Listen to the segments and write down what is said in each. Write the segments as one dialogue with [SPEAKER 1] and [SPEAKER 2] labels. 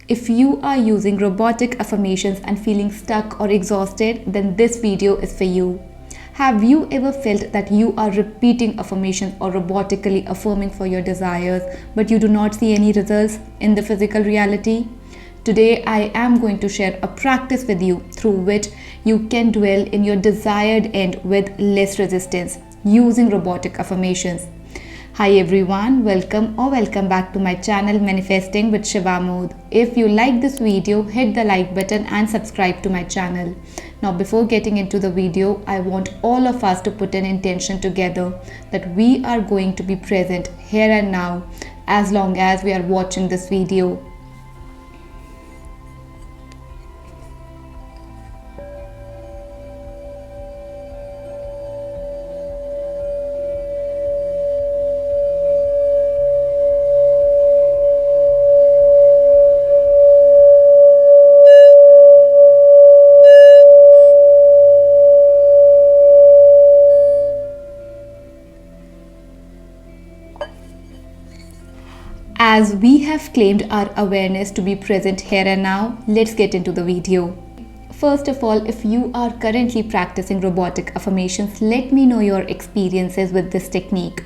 [SPEAKER 1] If you are using robotic affirmations and feeling stuck or exhausted, then this video is for you. Have you ever felt that you are repeating affirmations or robotically affirming for your desires, but you do not see any results in the physical reality? Today, I am going to share a practice with you through which you can dwell in your desired end with less resistance using robotic affirmations. Hi everyone, welcome back to my channel Manifesting with Shivamod. If you like this video, hit the like button and subscribe to my channel. Now before getting into the video, I want all of us to put an intention together that we are going to be present here and now as long as we are watching this video. As we have claimed our awareness to be present here and now, let's get into the video. First of all, if you are currently practicing robotic affirmations, let me know your experiences with this technique.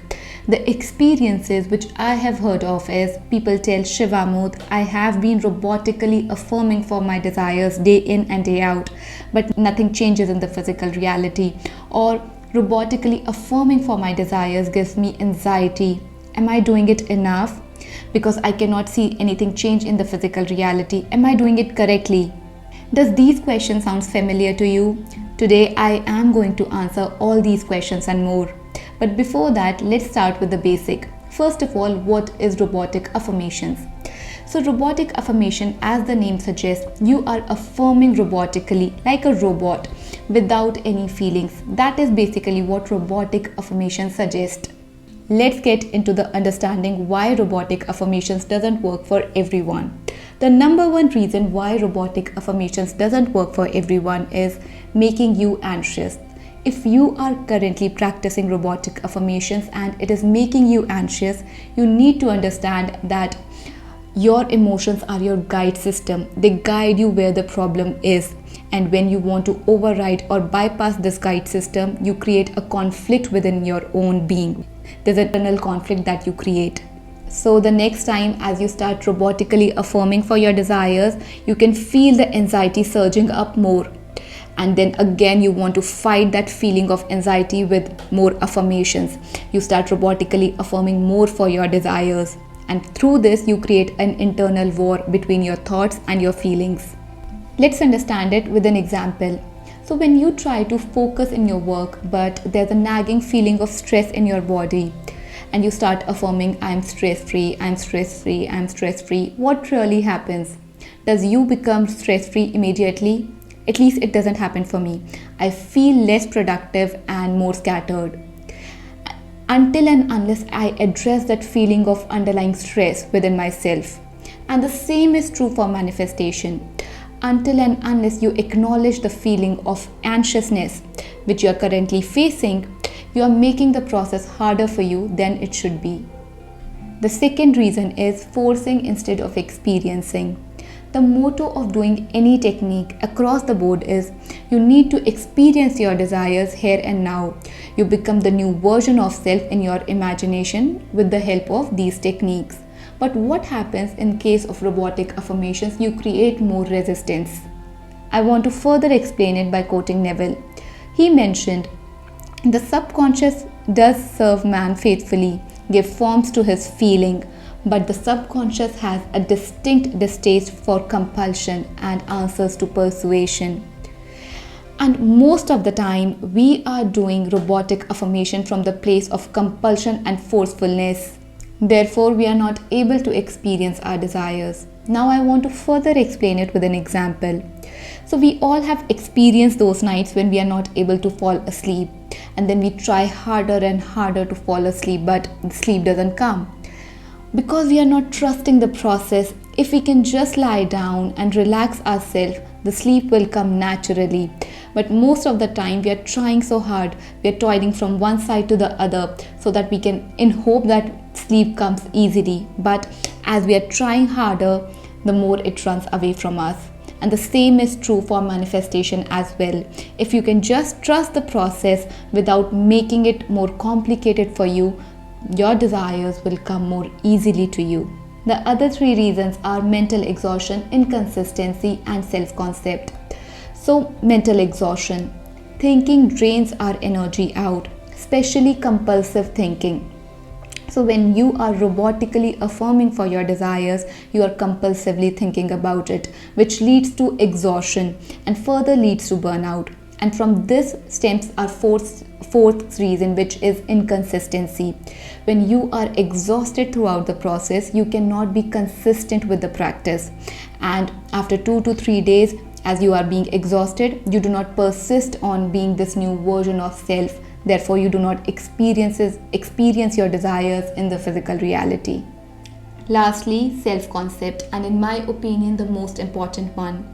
[SPEAKER 1] The experiences which I have heard of is people tell Shivamod, I have been robotically affirming for my desires day in and day out, but nothing changes in the physical reality. Or robotically affirming for my desires gives me anxiety. Am I doing it enough? Because I cannot see anything change in the physical reality. Am I doing it correctly? Does these questions sound familiar to you? Today I am going to answer all these questions and more. But before that, let's start with the basic. First of all, what is robotic affirmations? So robotic affirmation, as the name suggests, you are affirming robotically like a robot without any feelings. That is basically what robotic affirmations suggest. Let's get into the understanding why robotic affirmations doesn't work for everyone. The number one reason why robotic affirmations doesn't work for everyone is making you anxious. If you are currently practicing robotic affirmations and it is making you anxious, you need to understand that your emotions are your guide system. They guide you where the problem is. And when you want to override or bypass this guide system, you create a conflict within your own being. There's an internal conflict that you create. So the next time as you start robotically affirming for your desires, you can feel the anxiety surging up more. And then again, you want to fight that feeling of anxiety with more affirmations. You start robotically affirming more for your desires. And through this, you create an internal war between your thoughts and your feelings. Let's understand it with an example. So when you try to focus in your work, but there's a nagging feeling of stress in your body, and you start affirming, I'm stress-free, I'm stress-free, I'm stress-free, what really happens? Does you become stress-free immediately? At least it doesn't happen for me. I feel less productive and more scattered. Until and unless I address that feeling of underlying stress within myself. And the same is true for manifestation. Until and unless you acknowledge the feeling of anxiousness which you are currently facing, you are making the process harder for you than it should be. The second reason is forcing instead of experiencing. The motto of doing any technique across the board is you need to experience your desires here and now. You become the new version of self in your imagination with the help of these techniques. But what happens in case of robotic affirmations? You create more resistance. I want to further explain it by quoting Neville. He mentioned, the subconscious does serve man faithfully, give forms to his feeling, but the subconscious has a distinct distaste for compulsion and answers to persuasion. And most of the time, we are doing robotic affirmation from the place of compulsion and forcefulness. Therefore, we are not able to experience our desires. Now, I want to further explain it with an example. So, we all have experienced those nights when we are not able to fall asleep. And then we try harder and harder to fall asleep, but sleep doesn't come. Because we are not trusting the process, if we can just lie down and relax ourselves, the sleep will come naturally. But most of the time we are trying so hard, we are toiling from one side to the other so that we can, in hope that sleep comes easily. But as we are trying harder, the more it runs away from us. And the same is true for manifestation as well. If you can just trust the process without making it more complicated for you, your desires will come more easily to you. The other three reasons are mental exhaustion, inconsistency, and self-concept. So, mental exhaustion. Thinking drains our energy out, especially compulsive thinking. So when you are robotically affirming for your desires, you are compulsively thinking about it, which leads to exhaustion and further leads to burnout. And from this stems our fourth reason, which is inconsistency. When you are exhausted throughout the process, you cannot be consistent with the practice. And after 2 to 3 days, as you are being exhausted, you do not persist on being this new version of self. Therefore, you do not experience your desires in the physical reality. Lastly, self-concept, and in my opinion, the most important one.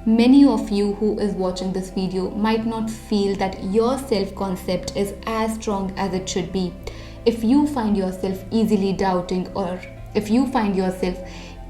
[SPEAKER 1] Many of you who is watching this video might not feel that your self-concept is as strong as it should be. If you find yourself easily doubting, or if you find yourself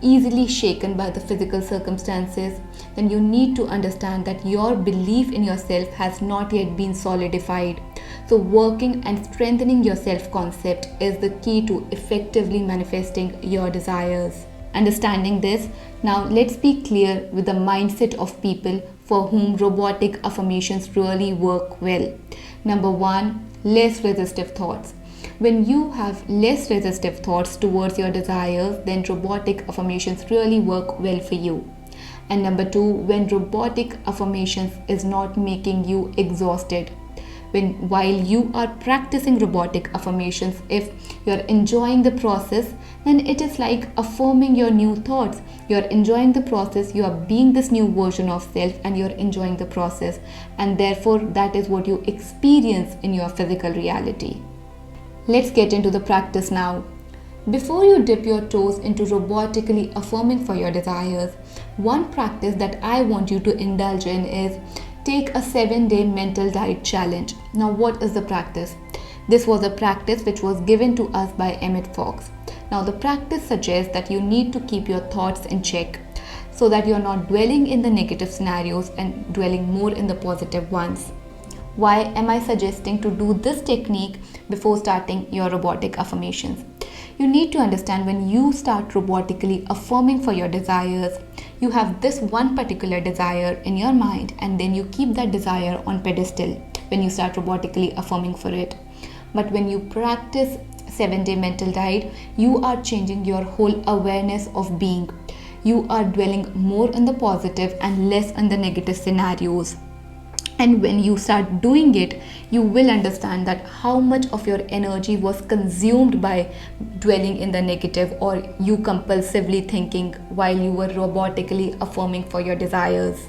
[SPEAKER 1] easily shaken by the physical circumstances, then you need to understand that your belief in yourself has not yet been solidified. So working and strengthening your self-concept is the key to effectively manifesting your desires. Understanding this, now let's be clear with the mindset of people for whom robotic affirmations really work well. Number one, less resistive thoughts. When you have less resistive thoughts towards your desires, then robotic affirmations really work well for you. And number two, when robotic affirmations is not making you exhausted. While you are practicing robotic affirmations, if you're enjoying the process, then it is like affirming your new thoughts. You're enjoying the process, you are being this new version of self, and you're enjoying the process. And therefore, that is what you experience in your physical reality. Let's get into the practice now. Before you dip your toes into robotically affirming for your desires, one practice that I want you to indulge in is take a 7-day mental diet challenge. Now, what is the practice? This was a practice which was given to us by Emmett Fox. Now, the practice suggests that you need to keep your thoughts in check so that you're not dwelling in the negative scenarios and dwelling more in the positive ones. Why am I suggesting to do this technique before starting your robotic affirmations? You need to understand, when you start robotically affirming for your desires, you have this one particular desire in your mind, and then you keep that desire on pedestal when you start robotically affirming for it. But when you practice 7-day mental diet, you are changing your whole awareness of being. You are dwelling more in the positive and less in the negative scenarios. And when you start doing it, you will understand that how much of your energy was consumed by dwelling in the negative, or you compulsively thinking while you were robotically affirming for your desires.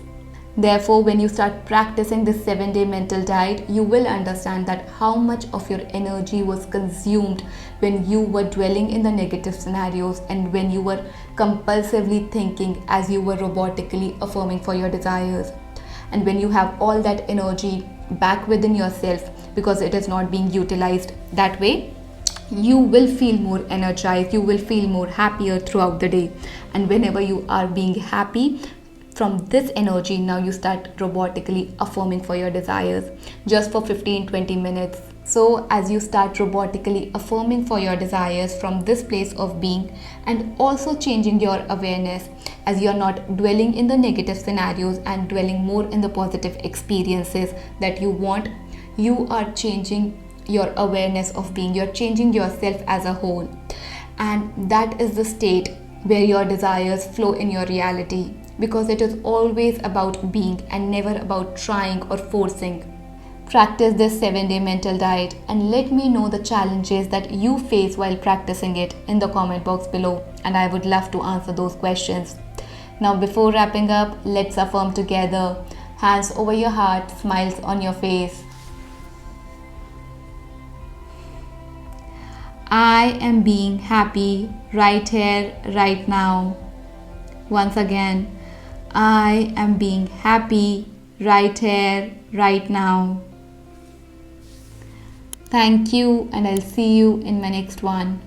[SPEAKER 1] Therefore, when you start practicing this 7-day mental diet, you will understand that how much of your energy was consumed when you were dwelling in the negative scenarios and when you were compulsively thinking as you were robotically affirming for your desires. And when you have all that energy back within yourself, because it is not being utilized that way, you will feel more energized, you will feel more happier throughout the day. And whenever you are being happy, from this energy, now you start robotically affirming for your desires just for 15-20 minutes. So as you start robotically affirming for your desires from this place of being, and also changing your awareness, as you're not dwelling in the negative scenarios and dwelling more in the positive experiences that you want, you are changing your awareness of being, you're changing yourself as a whole. And that is the state where your desires flow in your reality, because it is always about being and never about trying or forcing. Practice this 7-day mental diet and let me know the challenges that you face while practicing it in the comment box below, and I would love to answer those questions. Now, before wrapping up, let's affirm together. Hands over your heart, smiles on your face. I am being happy right here, right now. Once again, I am being happy right here, right now. Thank you, and I'll see you in my next one.